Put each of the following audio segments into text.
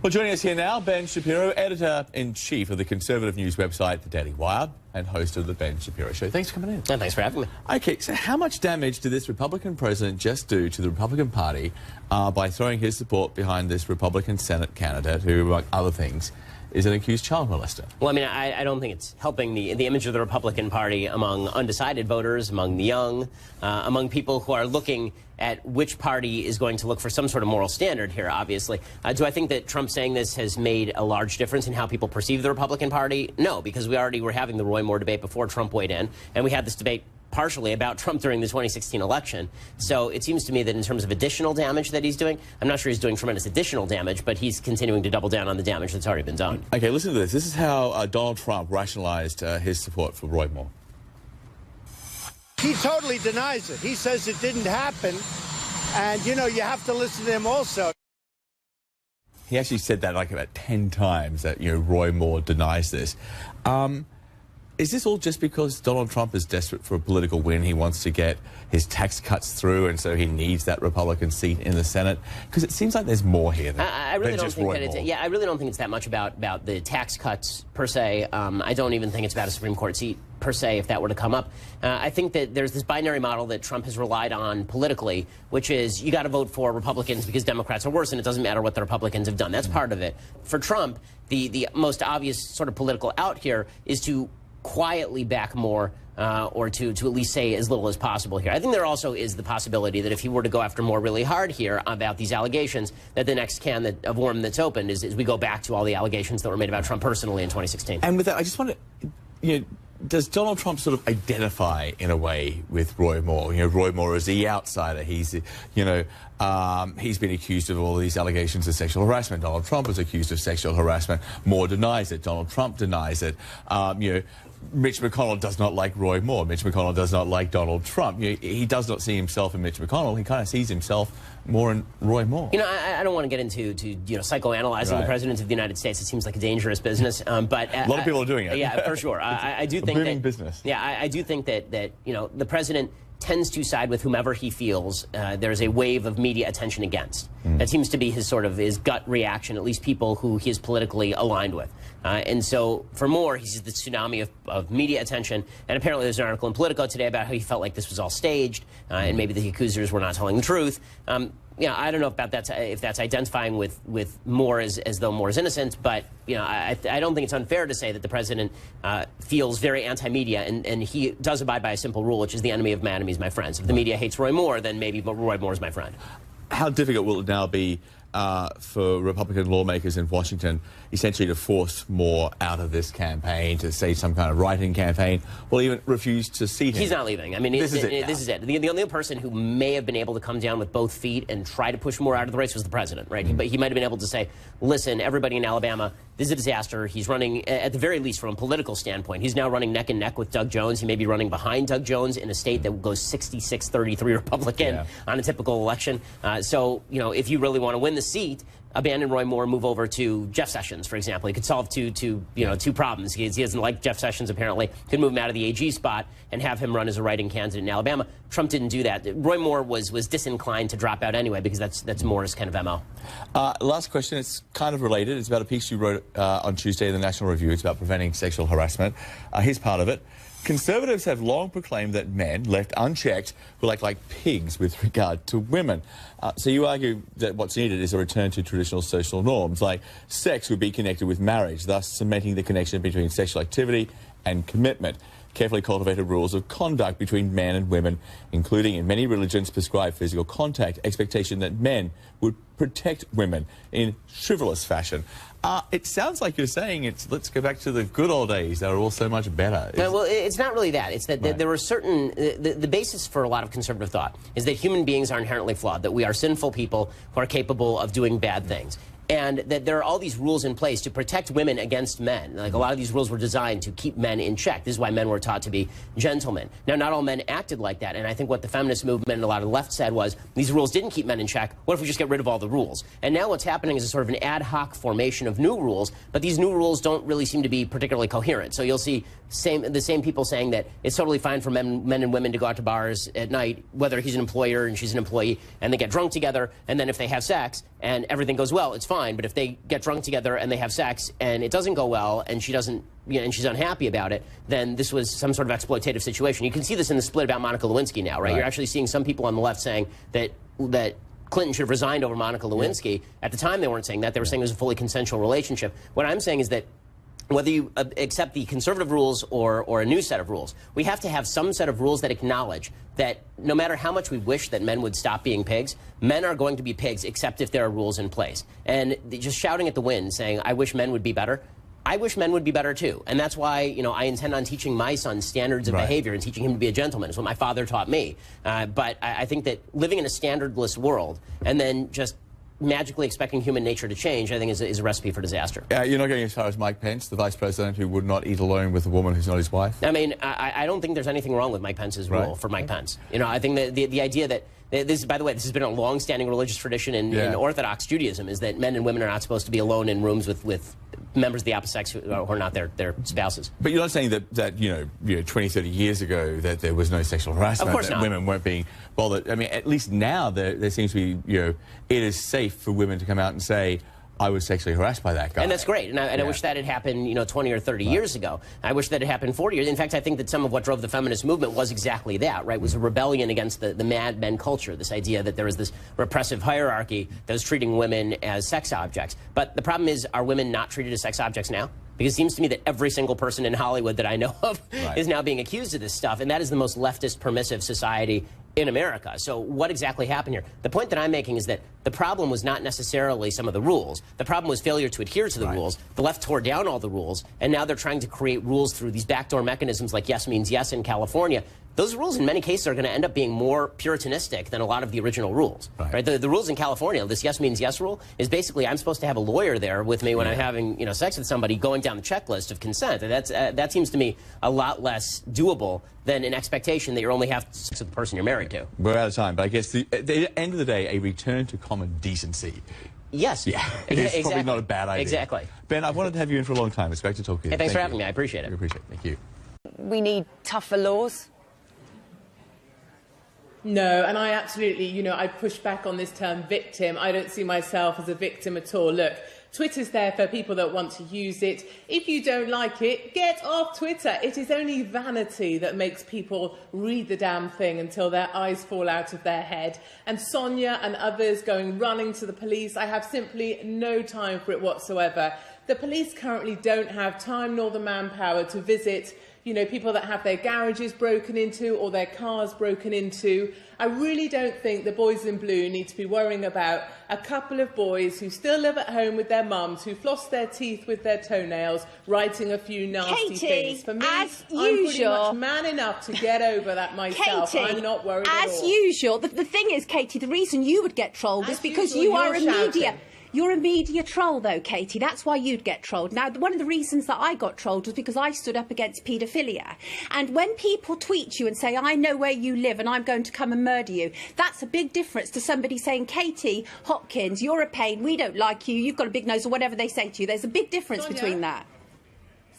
Well, joining us here now, Ben Shapiro, editor-in-chief of the conservative news website, The Daily Wire, and host of The Ben Shapiro Show. Thanks for coming in. And thanks for having me. Okay, so how much damage did this Republican president just do to the Republican Party by throwing his support behind this Republican Senate candidate who, among other things, is an accused child molester? Well, I mean, I don't think it's helping the image of the Republican Party among undecided voters, among the young, among people who are looking at which party is going to look for some sort of moral standard here, obviously. Do I think that Trump saying this has made a large difference in how people perceive the Republican Party? No, because we already were having the Roy Moore debate before Trump weighed in, and we had this debate partially about Trump during the 2016 election. So it seems to me that in terms of additional damage that he's doing, I'm not sure he's doing tremendous additional damage, but he's continuing to double down on the damage that's already been done. Okay, listen to this. This is how Donald Trump rationalized his support for Roy Moore. He totally denies it. He says it didn't happen. And, you know, you have to listen to him also. He actually said that like about 10 times, that, you know, Roy Moore denies this. Is this all just because Donald Trump is desperate for a political win? He wants to get his tax cuts through, and so he needs that Republican seat in the Senate? Because it seems like there's more here than, I really don't just think Roy that Moore. I really don't think it's that much about the tax cuts per se. I don't even think it's about a Supreme Court seat per se, if that were to come up. I think that there's this binary model that Trump has relied on politically, which is you got to vote for Republicans because Democrats are worse, and it doesn't matter what the Republicans have done. That's part of it. For Trump, the most obvious sort of political out here is to quietly back Moore, or to at least say as little as possible here. I think there also is the possibility that if he were to go after Moore really hard here about these allegations, that the next can of worm that's opened is we go back to all the allegations that were made about Trump personally in 2016. And with that, I just want to, you know, does Donald Trump sort of identify in a way with Roy Moore? You know, Roy Moore is the outsider. He's, you know, he's been accused of all these allegations of sexual harassment. Donald Trump was accused of sexual harassment. Moore denies it. Donald Trump denies it. You know, Mitch McConnell does not like Roy Moore. Mitch McConnell does not like Donald Trump. You know, he does not see himself in Mitch McConnell. He kind of sees himself more in Roy Moore. You know, I don't want to get into you know, psychoanalyzing the President of the United States. It seems like a dangerous business. But a lot of people are doing it. Yeah, for sure. I do think booming that business. Yeah, I do think that you know, the President tends to side with whomever he feels there's a wave of media attention against. That seems to be his sort of his gut reaction, at least people who he is politically aligned with. And so for Moore, he sees the tsunami of media attention. And apparently there's an article in Politico today about how he felt like this was all staged and maybe the accusers were not telling the truth. You know, I don't know about that, if that's identifying with Moore as though Moore is innocent, but you know, I don't think it's unfair to say that the president feels very anti-media, and he does abide by a simple rule, which is the enemy of my enemy is my friend. So if the media hates Roy Moore, then maybe Roy Moore is my friend. How difficult will it now be for Republican lawmakers in Washington essentially to force Moore out of this campaign, to say some kind of write-in campaign, or even refuse to seat him? He's not leaving. I mean, this is it. The only person who may have been able to come down with both feet and try to push Moore out of the race was the president, right? But he might have been able to say, listen, everybody in Alabama, this is a disaster. He's running, at the very least from a political standpoint, he's now running neck and neck with Doug Jones. He may be running behind Doug Jones in a state that goes 66-33 Republican on a typical election. So, you know, if you really want to win the seat, abandon Roy Moore, move over to Jeff Sessions, for example. He could solve two problems. He doesn't like Jeff Sessions, apparently. Could move him out of the AG spot and have him run as a write-in candidate in Alabama. Trump didn't do that. Roy Moore was disinclined to drop out anyway, because that's Moore's kind of MO. Last question. It's kind of related. It's about a piece you wrote on Tuesday in the National Review. It's about preventing sexual harassment. Here's part of it. Conservatives have long proclaimed that men, left unchecked, will act like pigs with regard to women. So you argue that what's needed is a return to traditional social norms, like sex would be connected with marriage, thus cementing the connection between sexual activity and commitment. Carefully cultivated rules of conduct between men and women, including in many religions prescribed physical contact, expectation that men would protect women in chivalrous fashion. It sounds like you're saying let's go back to the good old days. They were all so much better. No, well, it's not really that. It's that there were certain... The basis for a lot of conservative thought is that human beings are inherently flawed, that we are sinful people who are capable of doing bad things. And that there are all these rules in place to protect women against men. Like, a lot of these rules were designed to keep men in check. This is why men were taught to be gentlemen. Now, not all men acted like that, and I think what the feminist movement and a lot of the left said was, these rules didn't keep men in check. What if we just get rid of all the rules? And now what's happening is a sort of an ad hoc formation of new rules, but these new rules don't really seem to be particularly coherent. So you'll see the same people saying that it's totally fine for men and women to go out to bars at night, whether he's an employer and she's an employee, and they get drunk together, and then if they have sex and everything goes well, it's fine. fine. But if they get drunk together and they have sex and it doesn't go well and she doesn't, and she's unhappy about it, then this was some sort of exploitative situation. You can see this in the split about Monica Lewinsky now, right? You're actually seeing some people on the left saying that Clinton should have resigned over Monica Lewinsky. Yeah. At the time, they weren't saying that. They were saying it was a fully consensual relationship. What I'm saying is that whether you accept the conservative rules or a new set of rules, we have to have some set of rules that acknowledge that no matter how much we wish that men would stop being pigs, men are going to be pigs except if there are rules in place. And just shouting at the wind saying, I wish men would be better, I wish men would be better too. And that's why, I intend on teaching my son standards of behavior and teaching him to be a gentleman. It's what my father taught me. But I think that living in a standardless world and then just magically expecting human nature to change, I think, is a recipe for disaster. You're not going as far as Mike Pence, the vice president who would not eat alone with a woman who's not his wife? I mean, I don't think there's anything wrong with Mike Pence's rule for Mike Pence. I think that the idea that this, by the way, this has been a long-standing religious tradition in Orthodox Judaism, is that men and women are not supposed to be alone in rooms with members of the opposite sex who are not their spouses. But you're not saying that 20, 30 years ago that there was no sexual harassment, of course that not. Women weren't being bothered. I mean, at least now there seems to be, it is safe for women to come out and say, I was sexually harassed by that guy. And that's great. And I wish that had happened, 20 or 30 years ago. I wish that had happened 40 years. In fact, I think that some of what drove the feminist movement was exactly that, right? Was a rebellion against the mad men culture, this idea that there was this repressive hierarchy that was treating women as sex objects. But the problem is, are women not treated as sex objects now? Because it seems to me that every single person in Hollywood that I know of is now being accused of this stuff, and that is the most leftist, permissive society in America. So what exactly happened here? The point that I'm making is that the problem was not necessarily some of the rules. The problem was failure to adhere to the rules. The left tore down all the rules, and now they're trying to create rules through these backdoor mechanisms like yes means yes in California. Those rules, in many cases, are going to end up being more puritanistic than a lot of the original rules. Right? The rules in California, this yes means yes rule, is basically I'm supposed to have a lawyer there with me when I'm having sex with somebody, going down the checklist of consent. And that seems to me a lot less doable than an expectation that you're only having sex with the person you're married to. We're out of time, but I guess at the end of the day, a return to common decency. Yes. Yeah, it's probably not a bad idea. Exactly. Ben, I've wanted to have you in for a long time. It's great to talk to you. Hey, thanks for having me. I appreciate it. I appreciate it. Thank you. We need tougher laws. No, and I absolutely, I push back on this term victim. I don't see myself as a victim at all. Look, Twitter's there for people that want to use it. If you don't like it, get off Twitter. It is only vanity that makes people read the damn thing until their eyes fall out of their head. And Sonia and others going running to the police, I have simply no time for it whatsoever. The police currently don't have time nor the manpower to visit people that have their garages broken into or their cars broken into. I really don't think the boys in blue need to be worrying about a couple of boys who still live at home with their mums, who floss their teeth with their toenails, writing a few nasty things. For me, I'm pretty much man enough to get over that myself. Katie, I'm not worried at all. As usual, the thing is, Katie, the reason you would get trolled is because you are a media... You're a media troll, though, Katie. That's why you'd get trolled. Now, one of the reasons that I got trolled was because I stood up against paedophilia. And when people tweet you and say, I know where you live and I'm going to come and murder you, that's a big difference to somebody saying, Katie Hopkins, you're a pain, we don't like you, you've got a big nose, or whatever they say to you. There's a big difference between that.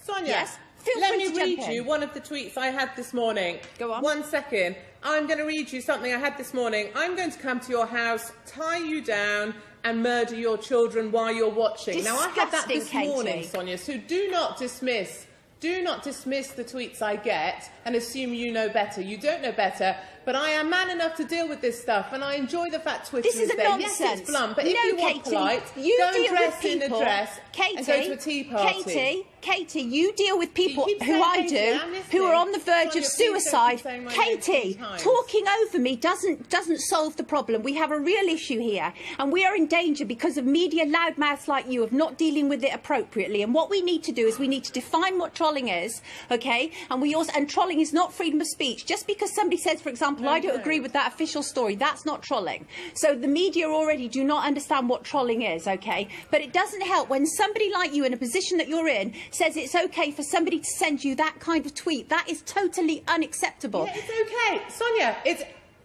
Sonia, yes? Let me read you one of the tweets I had this morning. Go on. 1 second. I'm going to read you something I had this morning. I'm going to come to your house, tie you down, and murder your children while you're watching. Disgusting, now, I had that this Katie. morning, Sonia, so do not dismiss the tweets I get and assume you know better. You don't know better, but I am man enough to deal with this stuff, and I enjoy the fact Twitter is there. Nonsense. Yes, it's blunt, but if you want polite, you go deal and dress with people, in a dress and go to a tea party. Katie, you deal with people You keep who saying, I Katie, do, I'm listening. who are on the verge Sonia, of please don't keep suicide. saying my name Katie, 3 times. talking over me doesn't solve the problem. We have a real issue here, and we are in danger because of media loudmouths like you of not dealing with it appropriately. And what we need to do is we need to define what trolling is, okay? And trolling is not freedom of speech. Just because somebody says, for example, I don't agree with that official story, that's not trolling. So the media already do not understand what trolling is, okay? But it doesn't help when somebody like you in a position that you're in says it's okay for somebody to send you that kind of tweet. That is totally unacceptable. Yeah, it's okay. Sonia,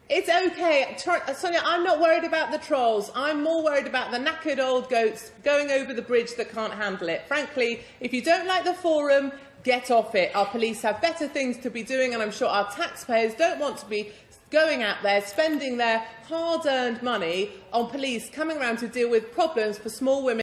it's okay. Sonia, I'm not worried about the trolls. I'm more worried about the knackered old goats going over the bridge that can't handle it. Frankly, if you don't like the forum, get off it. Our police have better things to be doing, and I'm sure our taxpayers don't want to be going out there spending their hard-earned money on police coming around to deal with problems for small women.